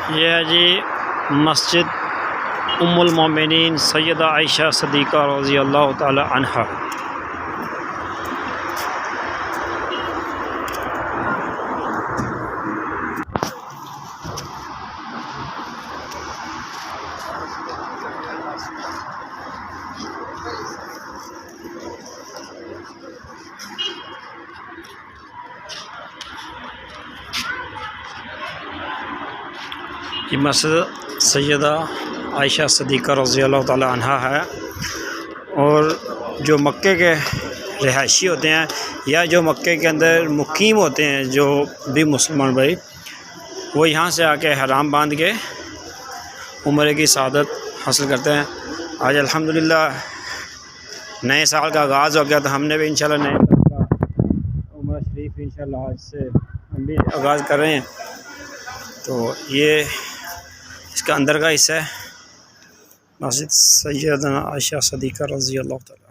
ये है जी मस्जिद उम्मुल मोमिनीन सैयदा आयशा सदीक़ा रज़ी अल्लाह ताला अन्हा। ये मस्जिद सैयदा आयशा सदीक़ा रज़ी अल्लाह ताला अन्हा है। और जो मक्के के रिहायशी होते हैं या जो मक्के के अंदर मुकीम होते हैं, जो भी मुसलमान भाई, वो यहाँ से आके हराम बांध के उम्रे की सआदत हासिल करते हैं। आज अल्हम्दुलिल्लाह नए साल का आगाज़ हो गया, तो हमने भी इंशाल्लाह नए साल का उम्रा शरीफ इंशाल्लाह आज से हम भी आगाज़ कर रहे हैं। तो ये इसका अंदर का हिस्सा है मस्जिद सैयदा आयशा सदीक़ा रज़ी अल्लाह ताला।